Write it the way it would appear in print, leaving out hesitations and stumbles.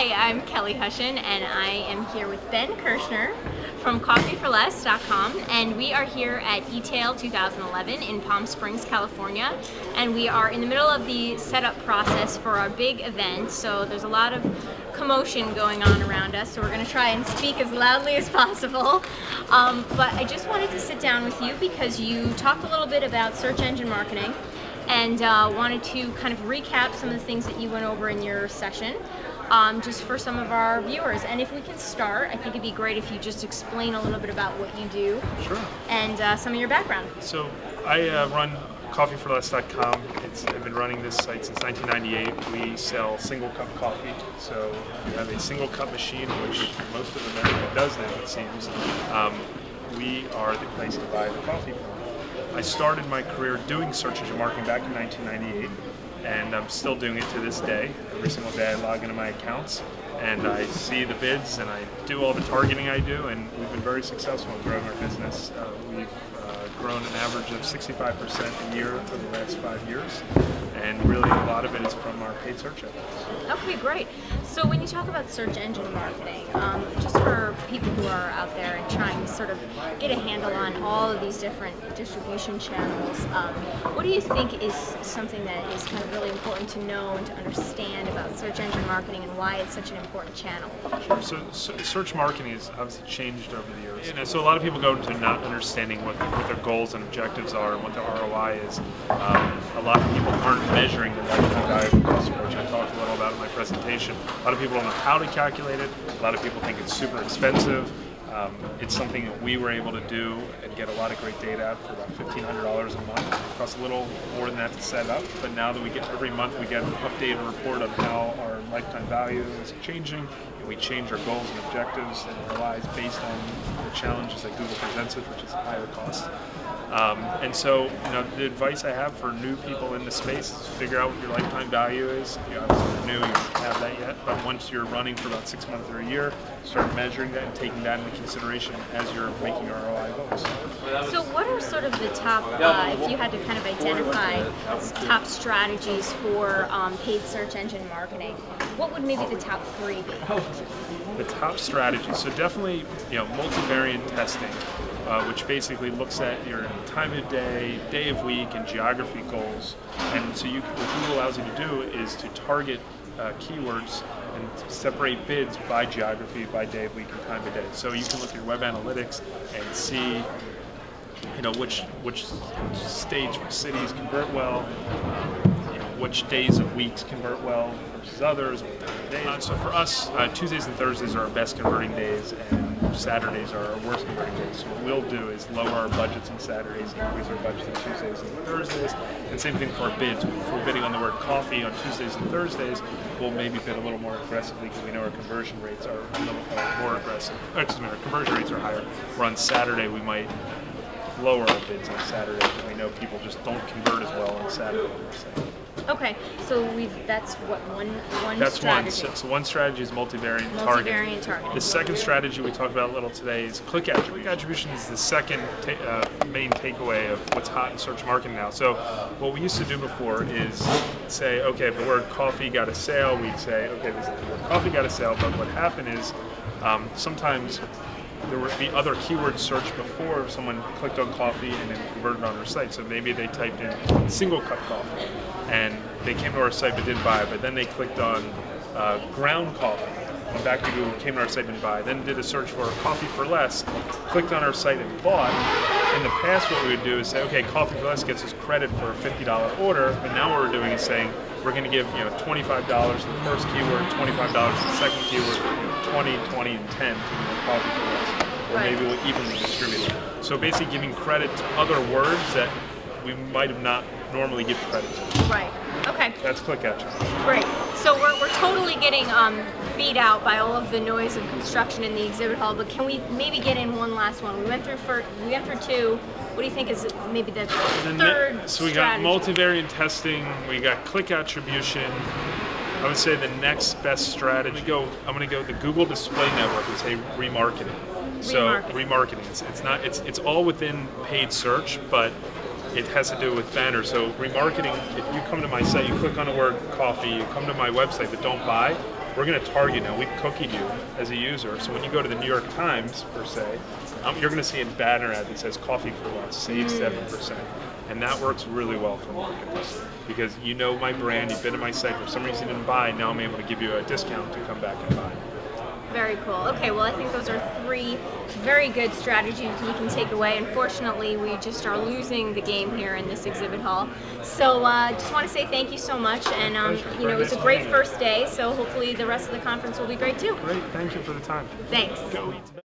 Hi, I'm Kelly Hushin, and I am here with Ben Kirshner from coffeeforless.com, and we are here at eTail 2011 in Palm Springs, California, and we are in the middle of the setup process for our big event, so there's a lot of commotion going on around us, so we're going to try and speak as loudly as possible. But I just wanted to sit down with you because you talked a little bit about search engine marketing, and wanted to kind of recap some of the things that you went over in your session, just for some of our viewers. And if we can start, I think it'd be great if you just explain a little bit about what you do. Sure. And some of your background. So I run coffeeforless.com. I've been running this site since 1998. We sell single cup coffee. So if you have a single cup machine, which most of America does now, it seems, we are the place to buy the coffee from. I started my career doing search engine marketing back in 1998, and I'm still doing it to this day. Every single day I log into my accounts and I see the bids and I do all the targeting I do, and we've been very successful in growing our business. We've grown an average of 65% a year for the last 5 years, and really a lot of it is from our paid search efforts. Okay, great. So when you talk about search engine marketing, just for people who are out there and trying to sort of get a handle on all of these different distribution channels, what do you think is something that is kind of really important to know and to understand about search engine marketing and why it's such an important channel? Sure. So search marketing has obviously changed over the years. And so a lot of people go into not understanding what their goals and objectives are and what the ROI is. A lot of people aren't measuring the lifetime value of a customer, which I talked a little about in my presentation. A lot of people don't know how to calculate it. A lot of people think it's super expensive. It's something that we were able to do and get a lot of great data out for about $1,500 a month. It costs a little more than that to set up, but now that we get every month we get an updated report on how our lifetime value is changing, and we change our goals and objectives and our lives based on the challenges that Google presents us, which is higher cost. And so, the advice I have for new people in the space is figure out what your lifetime value is. If you obviously are new, you don't have that yet, but once you're running for about 6 months or a year, start measuring that and taking that into consideration as you're making your ROI goals. So what are sort of the top, if you had to kind of identify top strategies for paid search engine marketing, what would maybe the top 3 be? The top strategies, so definitely multivariate testing, which basically looks at your time of day, day of week, and geography goals. And so what Google allows you to do is to target keywords and separate bids by geography, by day of week, and time of day. So you can look at your web analytics and see which states, which cities convert well, which days of weeks convert well versus others, what time of day. So for us, Tuesdays and Thursdays are our best converting days, and Saturdays are our worst converting days. So what we'll do is lower our budgets on Saturdays, increase our budgets on Tuesdays and Thursdays, and same thing for our bids. If we're bidding on the word coffee on Tuesdays and Thursdays, we'll maybe bid a little more aggressively because we know our conversion rates are a little more aggressive. Our conversion rates are higher. Where on Saturday we might lower our bids on Saturday because we know people just don't convert as well on Saturday. Okay, so that's what one strategy. So one strategy is multivariate targeting. The second strategy we talked about a little today is click attribution. Click attribution is the second main takeaway of what's hot in search marketing now. So what we used to do before is say, okay, if the word coffee got a sale, we'd say, okay, the word coffee got a sale, but what happened is sometimes there would be other keywords searched before someone clicked on coffee and then converted on our site. So maybe they typed in single cup coffee and they came to our site but didn't buy, but then they clicked on ground coffee, went back to Google, came to our site and buy, then did a search for coffee for less, clicked on our site and bought. In the past what we would do is say, okay, coffee for less gets us credit for a $50 order, but now what we're doing is saying we're going to give $25 to the first keyword, $25 to the second keyword, 20, 20, and 10 to coffee for less. Or maybe we'll evenly distribute it. So basically giving credit to other words that we might have not normally given credit to. Right. Okay. That's click attribution. Great. So we're totally getting beat out by all of the noise of construction in the exhibit hall, but can we maybe get in one last one? We went through 2. What do you think is maybe the third So we got multivariate testing, we got click attribution. I would say the next best strategy, I'm going to go the Google Display Network and say remarketing. So remarketing, it's all within paid search, but it has to do with banners. So remarketing, if you come to my site, you click on the word coffee, you come to my website but don't buy, we're going to target now. We've cookied you as a user. So when you go to the New York Times, per se, you're going to see a banner ad that says coffee for less, save 7%. And that works really well for marketers because you know my brand, you've been to my site, for some reason you didn't buy, now I'm able to give you a discount to come back and buy. Very cool. Okay, well, I think those are 3 very good strategies we can take away. Unfortunately, we just are losing the game here in this exhibit hall. So just want to say thank you so much. And, you know, it was a great first day, so hopefully the rest of the conference will be great too. Great. Thank you for the time. Thanks. Go eat.